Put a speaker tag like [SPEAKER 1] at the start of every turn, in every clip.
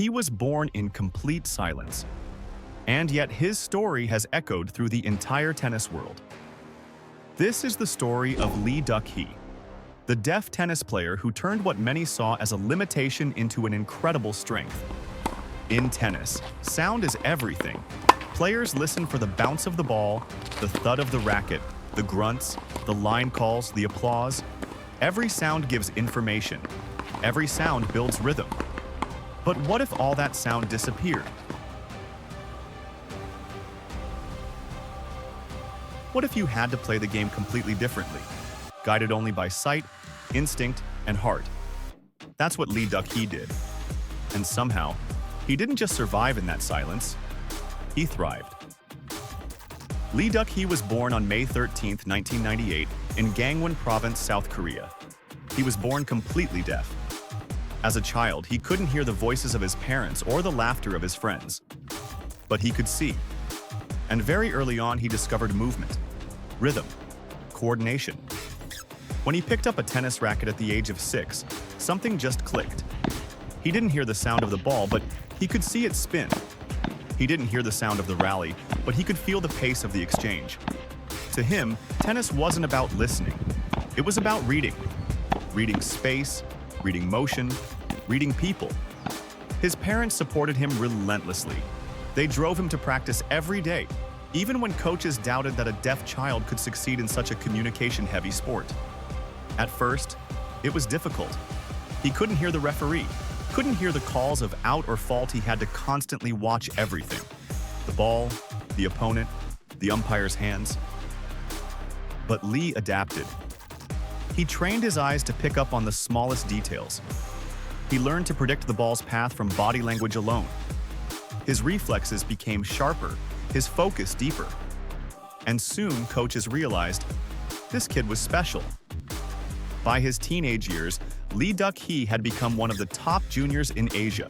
[SPEAKER 1] He was born in complete silence, and yet his story has echoed through the entire tennis world. This is the story of Lee Duck Hee, the deaf tennis player who turned what many saw as a limitation into an incredible strength. In tennis, sound is everything. Players listen for the bounce of the ball, the thud of the racket, the grunts, the line calls, the applause. Every sound gives information. Every sound builds rhythm. But what if all that sound disappeared? What if you had to play the game completely differently, guided only by sight, instinct, and heart? That's what Lee Duck Hee did. And somehow, he didn't just survive in that silence, he thrived. Lee Duck Hee was born on May 13, 1998, in Gangwon Province, South Korea. He was born completely deaf. As a child, he couldn't hear the voices of his parents or the laughter of his friends. But he could see. And very early on, he discovered movement, rhythm, coordination. When he picked up a tennis racket at the age of 6, something just clicked. He didn't hear the sound of the ball, but he could see it spin. He didn't hear the sound of the rally, but he could feel the pace of the exchange. To him, tennis wasn't about listening. It was about reading. Reading space, reading motion, reading people. His parents supported him relentlessly. They drove him to practice every day, even when coaches doubted that a deaf child could succeed in such a communication-heavy sport. At first, it was difficult. He couldn't hear the referee, couldn't hear the calls of out or fault. He had to constantly watch everything. The ball, the opponent, the umpire's hands. But Lee adapted. He trained his eyes to pick up on the smallest details. He learned to predict the ball's path from body language alone. His reflexes became sharper, his focus deeper. And soon, coaches realized this kid was special. By his teenage years, Lee Duck Hee had become one of the top juniors in Asia,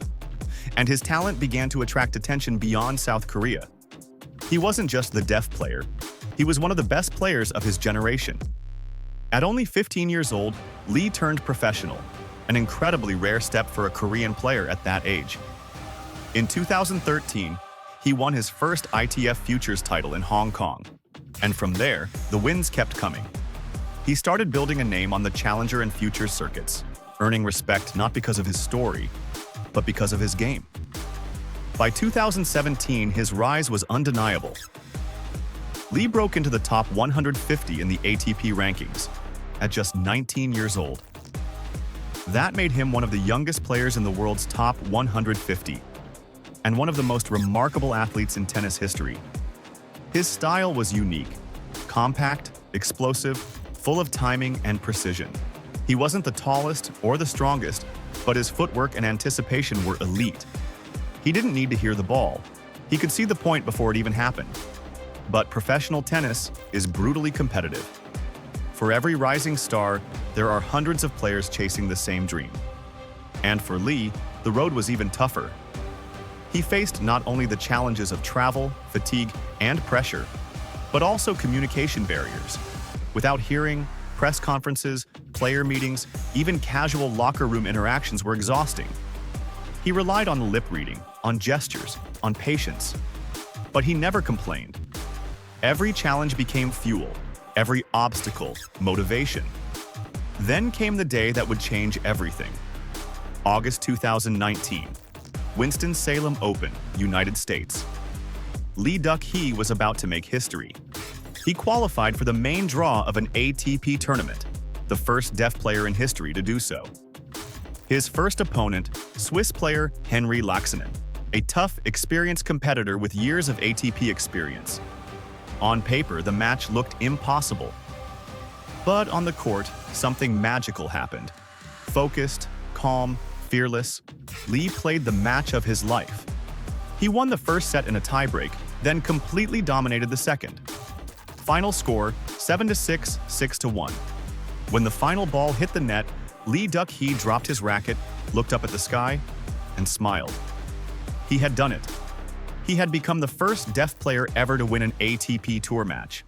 [SPEAKER 1] and his talent began to attract attention beyond South Korea. He wasn't just the deaf player, he was one of the best players of his generation. At only 15 years old, Lee turned professional, an incredibly rare step for a Korean player at that age. In 2013, he won his first ITF Futures title in Hong Kong, and from there, the wins kept coming. He started building a name on the Challenger and Futures circuits, earning respect not because of his story, but because of his game. By 2017, his rise was undeniable. Lee broke into the top 150 in the ATP rankings at just 19 years old. That made him one of the youngest players in the world's top 150, and one of the most remarkable athletes in tennis history. His style was unique, compact, explosive, full of timing and precision. He wasn't the tallest or the strongest, but his footwork and anticipation were elite. He didn't need to hear the ball. He could see the point before it even happened. But professional tennis is brutally competitive. For every rising star, there are hundreds of players chasing the same dream. And for Lee, the road was even tougher. He faced not only the challenges of travel, fatigue, and pressure, but also communication barriers. Without hearing, press conferences, player meetings, even casual locker room interactions were exhausting. He relied on lip reading, on gestures, on patience. But he never complained. Every challenge became fuel, every obstacle, motivation. Then came the day that would change everything. August 2019. Winston-Salem Open, United States. Lee Duck Hee was about to make history. He qualified for the main draw of an ATP tournament, the first deaf player in history to do so. His first opponent, Swiss player Henri Laaksonen, a tough, experienced competitor with years of ATP experience. On paper, the match looked impossible. But on the court, something magical happened. Focused, calm, fearless, Lee played the match of his life. He won the first set in a tiebreak, then completely dominated the second. Final score, 7-6, 6-1. When the final ball hit the net, Lee Duck Hee dropped his racket, looked up at the sky, and smiled. He had done it. He had become the first deaf player ever to win an ATP Tour match.